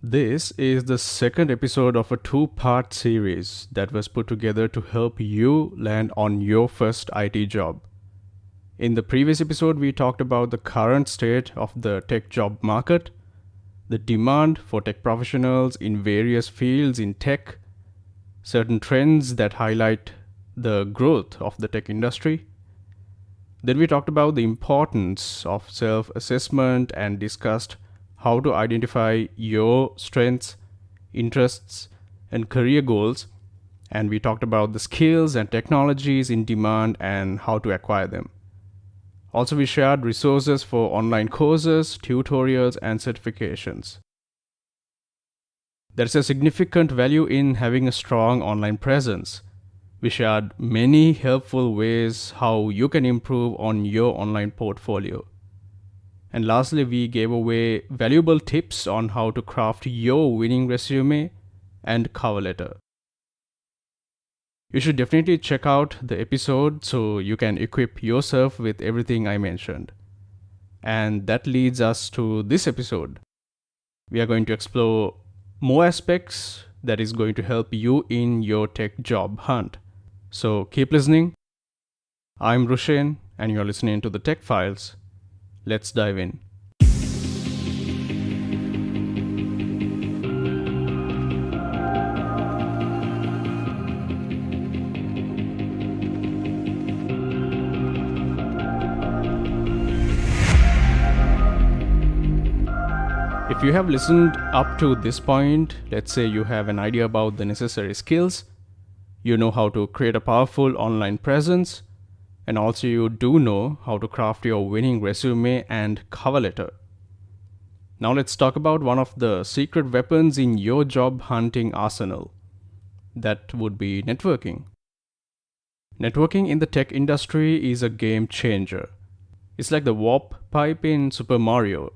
This is the second episode of a two-part series that was put together to help you land on your first IT job. In the previous episode, we talked about the current state of the tech job market, the demand for tech professionals in various fields in tech, certain trends that highlight the growth of the tech industry. Then we talked about the importance of self-assessment and discussed how to identify your strengths, interests, and career goals. And we talked about the skills and technologies in demand and how to acquire them. Also, we shared resources for online courses, tutorials, and certifications. There's a significant value in having a strong online presence. We shared many helpful ways how you can improve on your online portfolio. And lastly, we gave away valuable tips on how to craft your winning resume and cover letter. You should definitely check out the episode so you can equip yourself with everything I mentioned. And that leads us to this episode. We are going to explore more aspects that is going to help you in your tech job hunt. So keep listening. I'm Rushen and you're listening to the Tech Files. Let's dive in. If you have listened up to this point, let's say you have an idea about the necessary skills, you know how to create a powerful online presence, and also you do know how to craft your winning resume and cover letter. Now let's talk about one of the secret weapons in your job hunting arsenal. That would be networking. Networking in the tech industry is a game changer. It's like the warp pipe in Super Mario.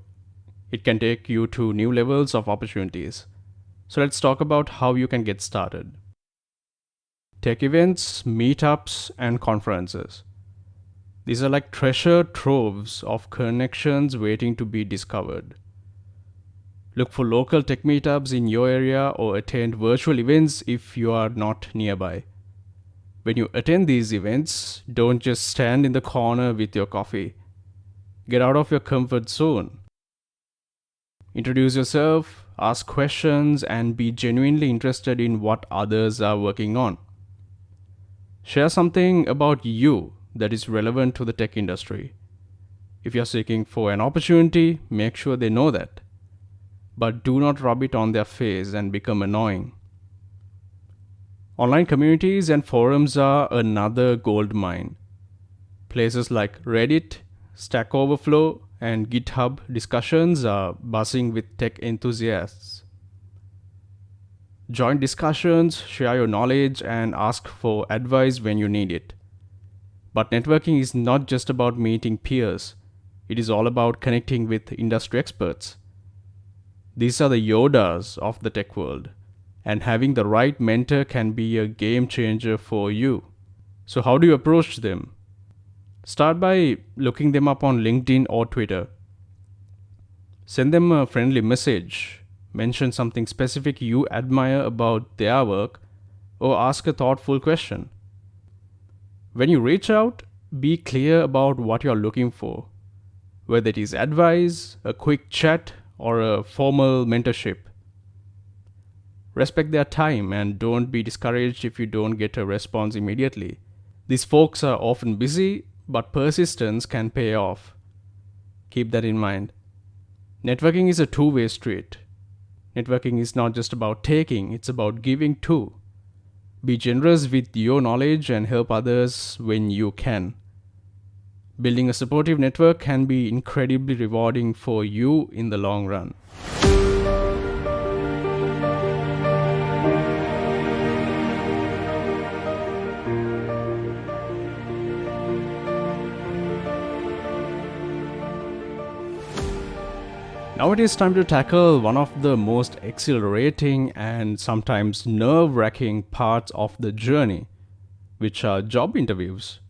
It can take you to new levels of opportunities. So let's talk about how you can get started. Tech events, meetups, and conferences. These are like treasure troves of connections waiting to be discovered. Look for local tech meetups in your area or attend virtual events if you are not nearby. When you attend these events, don't just stand in the corner with your coffee. Get out of your comfort zone. Introduce yourself, ask questions, and be genuinely interested in what others are working on. Share something about you that is relevant to the tech industry. If you're seeking for an opportunity, make sure they know that. But do not rub it on their face and become annoying. Online communities and forums are another gold mine. Places like Reddit, Stack Overflow, and GitHub discussions are buzzing with tech enthusiasts. Join discussions, share your knowledge, and ask for advice when you need it. But networking is not just about meeting peers. It is all about connecting with industry experts. These are the Yodas of the tech world, and having the right mentor can be a game changer for you. So how do you approach them? Start by looking them up on LinkedIn or Twitter. Send them a friendly message. Mention something specific you admire about their work, or ask a thoughtful question. When you reach out, be clear about what you're looking for, whether it is advice, a quick chat, or a formal mentorship. Respect their time and don't be discouraged if you don't get a response immediately. These folks are often busy, but persistence can pay off. Keep that in mind. Networking is a two-way street. Networking is not just about taking, it's about giving too. Be generous with your knowledge and help others when you can. Building a supportive network can be incredibly rewarding for you in the long run. Now it is time to tackle one of the most exhilarating and sometimes nerve-wracking parts of the journey, which are job interviews.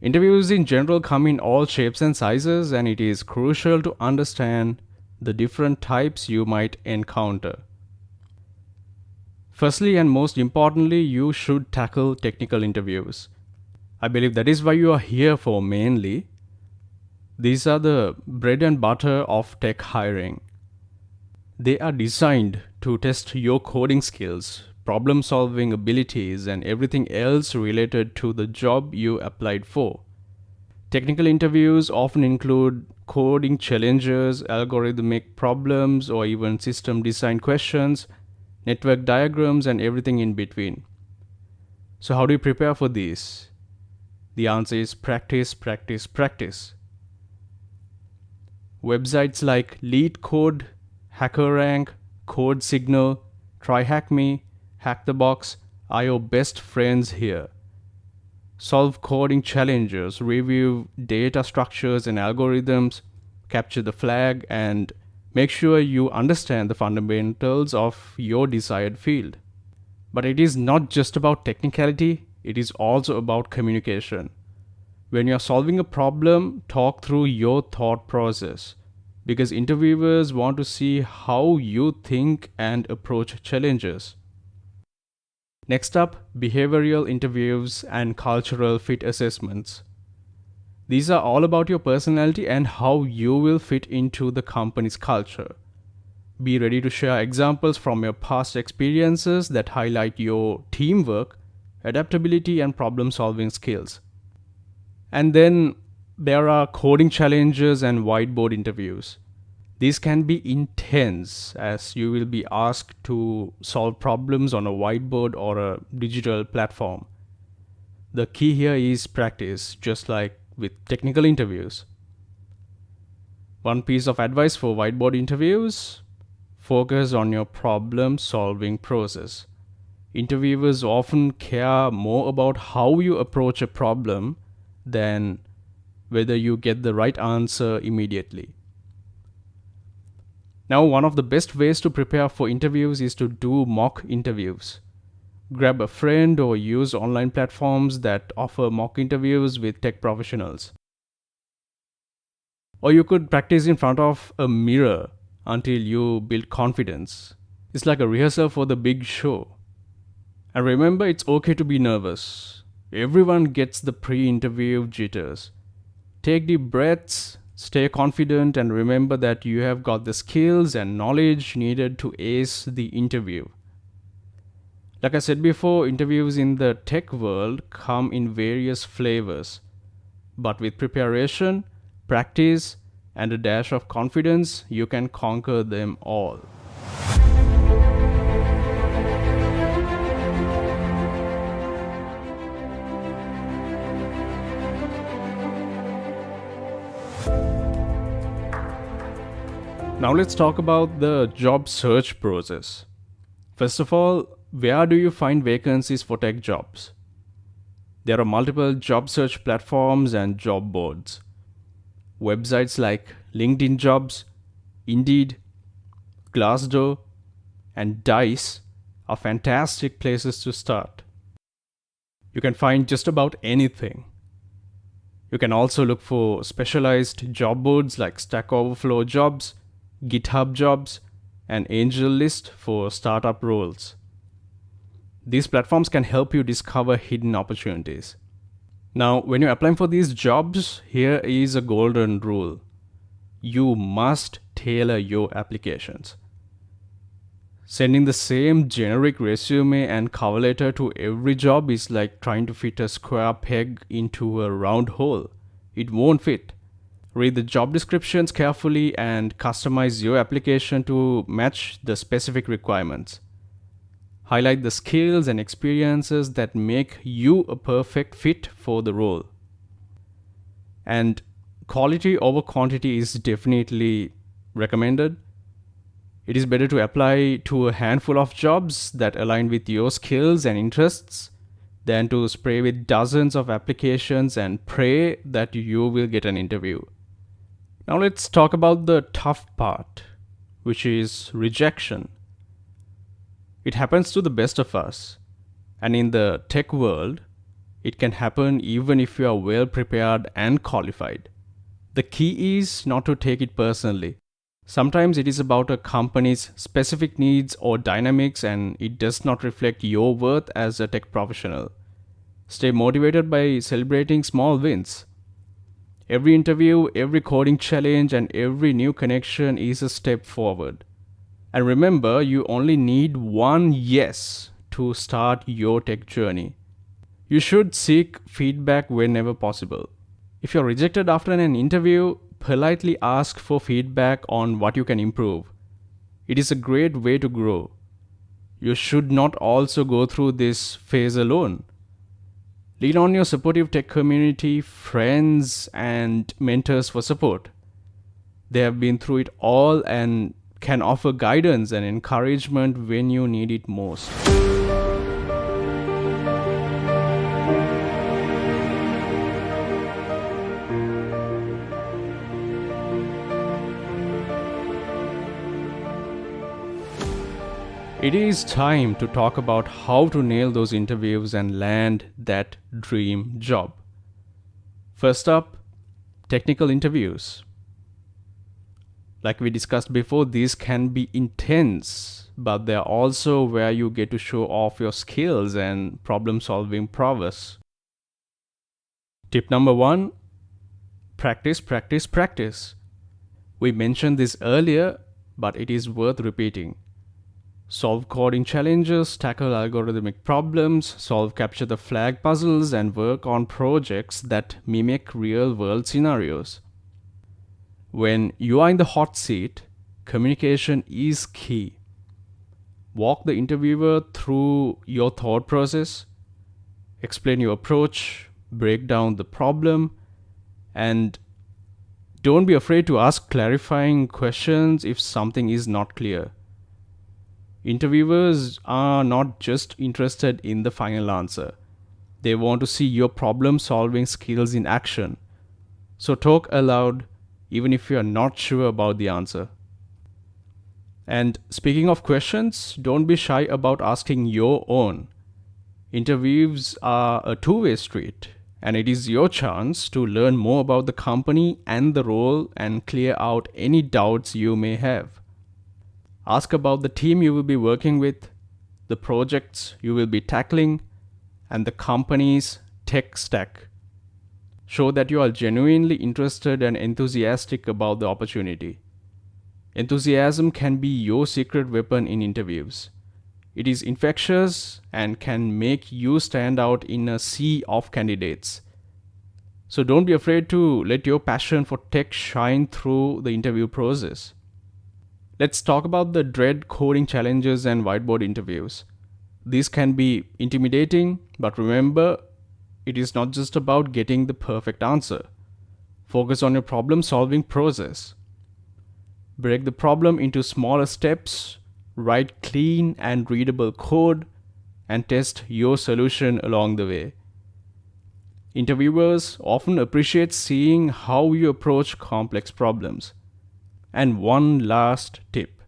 Interviews in general come in all shapes and sizes, and it is crucial to understand the different types you might encounter. Firstly and most importantly, you should tackle technical interviews. I believe that is why you are here for mainly. These are the bread and butter of tech hiring. They are designed to test your coding skills, problem solving abilities, and everything else related to the job you applied for. Technical interviews often include coding challenges, algorithmic problems, or even system design questions, network diagrams, and everything in between. So, how do you prepare for these? The answer is practice, practice, practice. Websites like LeetCode, HackerRank, CodeSignal, TryHackMe, HackTheBox are your best friends here. Solve coding challenges, review data structures and algorithms, capture the flag, and make sure you understand the fundamentals of your desired field. But it is not just about technicality, it is also about communication. When you're solving a problem, talk through your thought process, because interviewers want to see how you think and approach challenges. Next up, behavioral interviews and cultural fit assessments. These are all about your personality and how you will fit into the company's culture. Be ready to share examples from your past experiences that highlight your teamwork, adaptability, and problem solving skills. And then there are coding challenges and whiteboard interviews. These can be intense as you will be asked to solve problems on a whiteboard or a digital platform. The key here is practice, just like with technical interviews. One piece of advice for whiteboard interviews: focus on your problem solving process. Interviewers often care more about how you approach a problem than whether you get the right answer immediately. Now, one of the best ways to prepare for interviews is to do mock interviews. Grab a friend or use online platforms that offer mock interviews with tech professionals. Or you could practice in front of a mirror until you build confidence. It's like a rehearsal for the big show. And remember, it's okay to be nervous. Everyone gets the pre-interview jitters. Take deep breaths, stay confident, and remember that you have got the skills and knowledge needed to ace the interview. Like I said before, interviews in the tech world come in various flavors. But with preparation, practice, and a dash of confidence, you can conquer them all. Now let's talk about the job search process. First of all, where do you find vacancies for tech jobs? There are multiple job search platforms and job boards. Websites like LinkedIn Jobs, Indeed, Glassdoor, and Dice are fantastic places to start. You can find just about anything. You can also look for specialized job boards like Stack Overflow Jobs, GitHub Jobs, and AngelList for startup roles. These platforms can help you discover hidden opportunities. Now, when you're applying for these jobs, here is a golden rule. You must tailor your applications. Sending the same generic resume and cover letter to every job is like trying to fit a square peg into a round hole. It won't fit. Read the job descriptions carefully and customize your application to match the specific requirements. Highlight the skills and experiences that make you a perfect fit for the role. And quality over quantity is definitely recommended. It is better to apply to a handful of jobs that align with your skills and interests than to spray with dozens of applications and pray that you will get an interview. Now let's talk about the tough part, which is rejection. It happens to the best of us, and in the tech world, it can happen even if you are well prepared and qualified. The key is not to take it personally. Sometimes it is about a company's specific needs or dynamics and it does not reflect your worth as a tech professional. Stay motivated by celebrating small wins. Every interview, every coding challenge, and every new connection is a step forward. And remember, you only need one yes to start your tech journey. You should seek feedback whenever possible. If you're rejected after an interview, politely ask for feedback on what you can improve. It is a great way to grow. You should not also go through this phase alone. Lean on your supportive tech community, friends, and mentors for support. They have been through it all and can offer guidance and encouragement when you need it most. It is time to talk about how to nail those interviews and land that dream job. First up, technical interviews. Like we discussed before, these can be intense, but they're also where you get to show off your skills and problem-solving prowess. Tip number 1, practice, practice, practice. We mentioned this earlier, but it is worth repeating. Solve coding challenges, tackle algorithmic problems, solve capture the flag puzzles, and work on projects that mimic real-world scenarios. When you are in the hot seat, communication is key. Walk the interviewer through your thought process, explain your approach, break down the problem, and don't be afraid to ask clarifying questions if something is not clear. Interviewers are not just interested in the final answer. They want to see your problem-solving skills in action. So talk aloud, even if you are not sure about the answer. And speaking of questions, don't be shy about asking your own. Interviews are a two-way street, and it is your chance to learn more about the company and the role and clear out any doubts you may have. Ask about the team you will be working with, the projects you will be tackling, and the company's tech stack. Show that you are genuinely interested and enthusiastic about the opportunity. Enthusiasm can be your secret weapon in interviews. It is infectious and can make you stand out in a sea of candidates. So don't be afraid to let your passion for tech shine through the interview process. Let's talk about the dread coding challenges and whiteboard interviews. These can be intimidating, but remember, it is not just about getting the perfect answer. Focus on your problem-solving process. Break the problem into smaller steps, write clean and readable code, and test your solution along the way. Interviewers often appreciate seeing how you approach complex problems. And one last tip.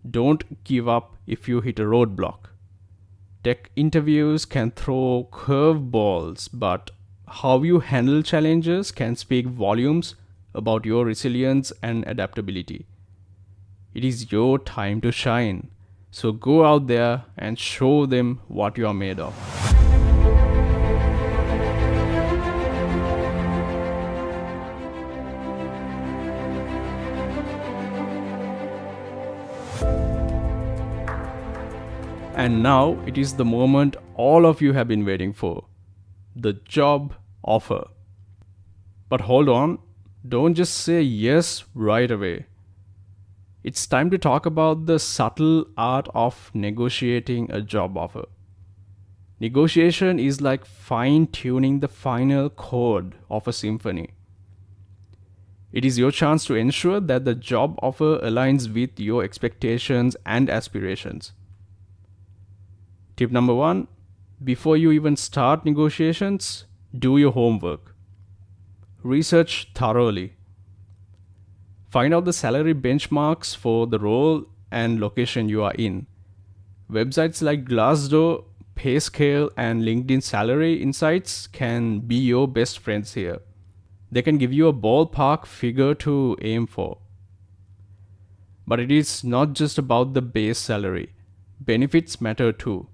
Don't give up if you hit a roadblock. Tech interviews can throw curveballs, but how you handle challenges can speak volumes about your resilience and adaptability. It is your time to shine. So go out there and show them what you are made of. And now it is the moment all of you have been waiting for. The job offer. But hold on, don't just say yes right away. It's time to talk about the subtle art of negotiating a job offer. Negotiation is like fine-tuning the final chord of a symphony. It is your chance to ensure that the job offer aligns with your expectations and aspirations. Tip number 1, before you even start negotiations, do your homework. Research thoroughly. Find out the salary benchmarks for the role and location you are in. Websites like Glassdoor, PayScale, and LinkedIn Salary Insights can be your best friends here. They can give you a ballpark figure to aim for. But it is not just about the base salary. Benefits matter too.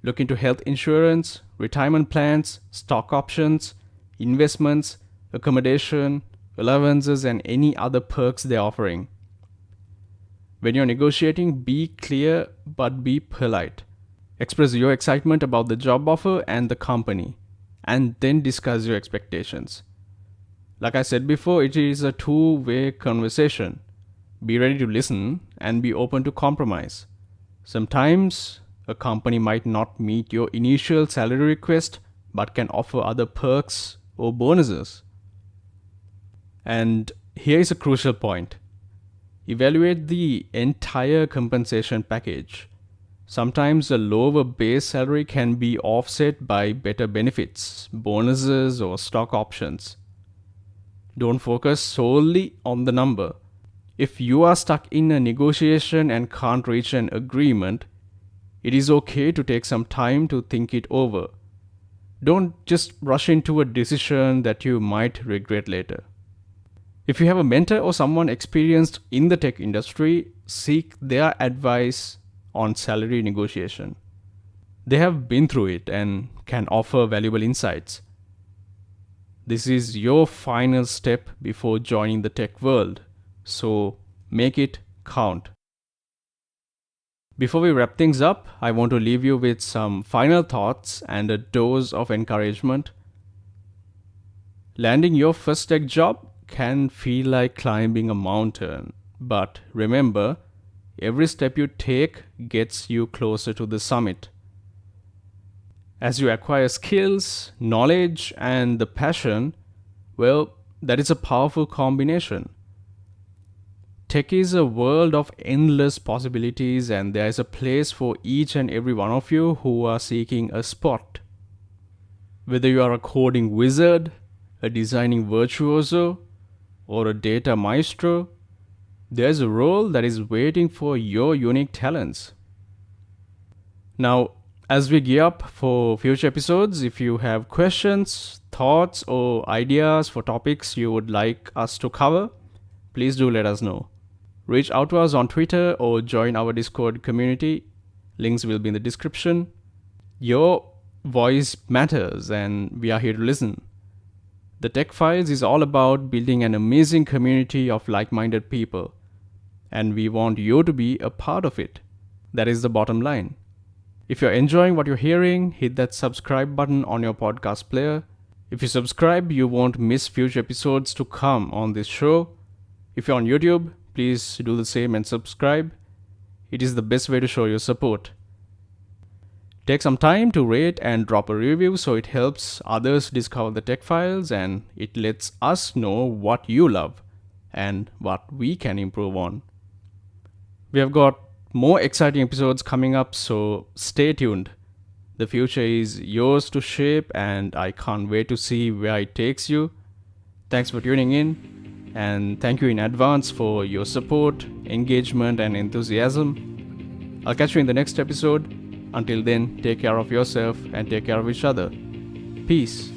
Look into health insurance, retirement plans, stock options, investments, accommodation, allowances, and any other perks they're offering. When you're negotiating, be clear but be polite. Express your excitement about the job offer and the company, and then discuss your expectations. Like I said before, it is a two-way conversation. Be ready to listen and be open to compromise. Sometimes a company might not meet your initial salary request but can offer other perks or bonuses. And here is a crucial point. Evaluate the entire compensation package. Sometimes a lower base salary can be offset by better benefits, bonuses, or stock options. Don't focus solely on the number. If you are stuck in a negotiation and can't reach an agreement, it is okay to take some time to think it over. Don't just rush into a decision that you might regret later. If you have a mentor or someone experienced in the tech industry, seek their advice on salary negotiation. They have been through it and can offer valuable insights. This is your final step before joining the tech world, so make it count. Before we wrap things up, I want to leave you with some final thoughts and a dose of encouragement. Landing your first tech job can feel like climbing a mountain, but remember, every step you take gets you closer to the summit. As you acquire skills, knowledge, and the passion, well, that is a powerful combination. Tech is a world of endless possibilities, and there is a place for each and every one of you who are seeking a spot. Whether you are a coding wizard, a designing virtuoso, or a data maestro, there's a role that is waiting for your unique talents. Now, as we gear up for future episodes, if you have questions, thoughts, or ideas for topics you would like us to cover, please do let us know. Reach out to us on Twitter or join our Discord community. Links will be in the description. Your voice matters, and we are here to listen. The Tech Files is all about building an amazing community of like-minded people, and we want you to be a part of it. That is the bottom line. If you're enjoying what you're hearing, hit that subscribe button on your podcast player. If you subscribe, you won't miss future episodes to come on this show. If you're on YouTube, please do the same and subscribe. It is the best way to show your support. Take some time to rate and drop a review so it helps others discover the Tech Files, and it lets us know what you love and what we can improve on. We have got more exciting episodes coming up, so stay tuned. The future is yours to shape, and I can't wait to see where it takes you. Thanks for tuning in, and thank you in advance for your support, engagement, and enthusiasm. I'll catch you in the next episode. Until then, take care of yourself and take care of each other. Peace.